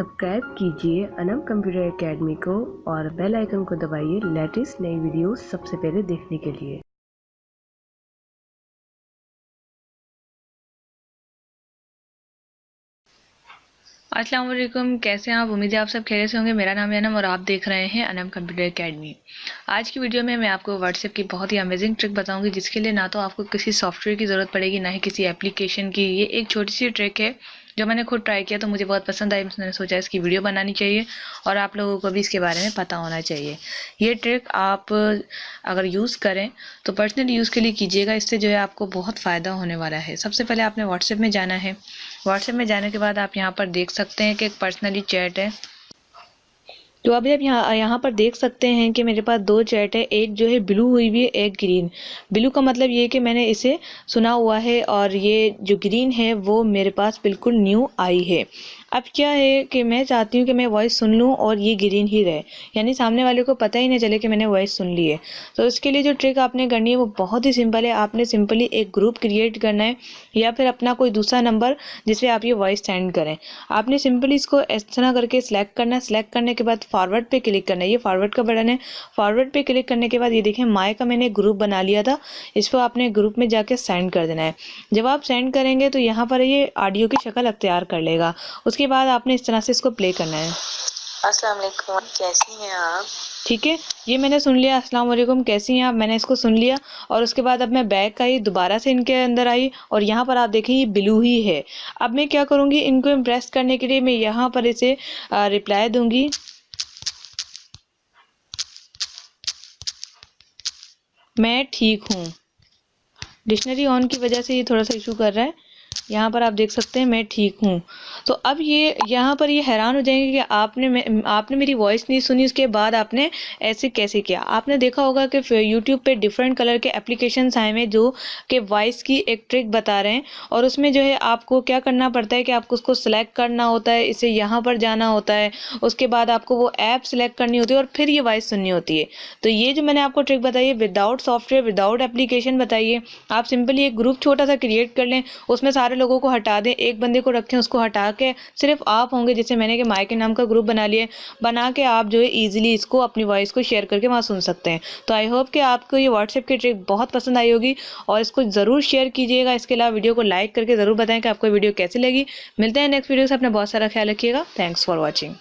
Subscribe कीजिए Anam computer academy को और बेल आइकन को दबाइए लेटेस्ट नई वीडियोस सबसे पहले देखने के लिए। अस्सलाम वालेकुम, कैसे हैं आप? उम्मीद है आप सब खैरियत से होंगे। मेरा नाम है अनम और आप देख रहे हैं अनम कंप्यूटर एकेडमी। आज की वीडियो में मैं आपको व्हाट्सएप की बहुत ही अमेजिंग ट्रिक बताऊंगी, जिसके लिए ना तो आपको किसी सॉफ्टवेयर की ज़रूरत पड़ेगी, ना ही किसी एप्लीकेशन की। ये एक छोटी सी ट्रिक है जो मैंने खुद ट्राई किया तो मुझे बहुत पसंद आई। मैंने सोचा इसकी वीडियो बनानी चाहिए और आप लोगों को भी इसके बारे में पता होना चाहिए। ये ट्रिक आप अगर यूज़ करें तो पर्सनल यूज़ के लिए कीजिएगा, इससे जो है आपको बहुत फ़ायदा होने वाला है। सबसे पहले आपने व्हाट्सएप में जाना है। व्हाट्सएप में जाने के बाद आप यहाँ पर देख सकते हैं कि एक पर्सनली चैट है। तो अभी आप यहाँ पर देख सकते हैं कि मेरे पास दो चैट है, एक जो है ब्लू हुई हुई है, एक ग्रीन। ब्लू का मतलब ये कि मैंने इसे सुना हुआ है और ये जो ग्रीन है वो मेरे पास बिल्कुल न्यू आई है। अब क्या है कि मैं चाहती हूँ कि मैं वॉइस सुन लूँ और ये ग्रीन ही रहे, यानी सामने वाले को पता ही नहीं चले कि मैंने वॉइस सुन ली है। तो इसके लिए जो ट्रिक आपने करनी है वो बहुत ही सिंपल है। आपने सिंपली एक ग्रुप क्रिएट करना है या फिर अपना कोई दूसरा नंबर जिसपे आप ये वॉइस सेंड करें। आपने सिंपली इसको इस तरह करके सिलेक्ट करना है। सिलेक्ट करने के बाद फॉरवर्ड पे क्लिक करना है। ये फॉरवर्ड का बटन है। फॉरवर्ड पे क्लिक करने के बाद ये देखें माय का मैंने ग्रुप बना लिया था, इसको आपने ग्रुप में जाके सेंड कर देना है। जब आप सेंड करेंगे तो यहाँ पर ये ऑडियो की शक्ल अख्तियार कर लेगा। उसके बाद आपने इस तरह से इसको प्ले करना है। अस्सलाम वालेकुम, कैसी हैं आप? ठीक है, ये मैंने सुन लिया। अस्सलाम वालेकुम, कैसी हैं आप, मैंने इसको सुन लिया। और उसके बाद अब मैं बैक आई, दोबारा से इनके अंदर आई और यहाँ पर आप देखें ये ब्लू ही है। अब मैं क्या करूँगी, इनको इम्प्रेस करने के लिए मैं यहाँ पर इसे रिप्लाई दूंगी। मैं ठीक हूँ। डिक्शनरी ऑन की वजह से ये थोड़ा सा इशू कर रहा है। यहाँ पर आप देख सकते हैं मैं ठीक हूँ। तो अब ये यहाँ पर ये हैरान हो जाएंगे कि आपने मेरी वॉइस नहीं सुनी, उसके बाद आपने ऐसे कैसे किया। आपने देखा होगा कि यूट्यूब पे डिफरेंट कलर के एप्लीकेशंस आए हैं जो कि वॉइस की एक ट्रिक बता रहे हैं, और उसमें जो है आपको क्या करना पड़ता है कि आपको उसको सिलेक्ट करना होता है, इसे यहाँ पर जाना होता है, उसके बाद आपको वो ऐप सिलेक्ट करनी होती है और फिर ये वॉइस सुननी होती है। तो ये जो मैंने आपको ट्रिक बताई है विदाउट सॉफ्टवेयर, विदाउट एप्लीकेशन बताइए। आप सिंपली एक ग्रुप छोटा सा क्रिएट कर लें, उसमें सारे लोगों को हटा दें, एक बंदे को रखें, उसको हटा के सिर्फ आप होंगे, जैसे मैंने कि माय के नाम का ग्रुप बना लिया। बना के आप जो है इजीली इसको अपनी वॉइस को शेयर करके वहाँ सुन सकते हैं। तो आई होप कि आपको ये व्हाट्सएप की ट्रिक बहुत पसंद आई होगी और इसको ज़रूर शेयर कीजिएगा। इसके अलावा वीडियो को लाइक करके ज़रूर बताएं कि आपको वीडियो कैसी लगी। मिलते हैं नेक्स्ट वीडियो से। अपना बहुत सारा ख्याल रखिएगा। Thanks for watching.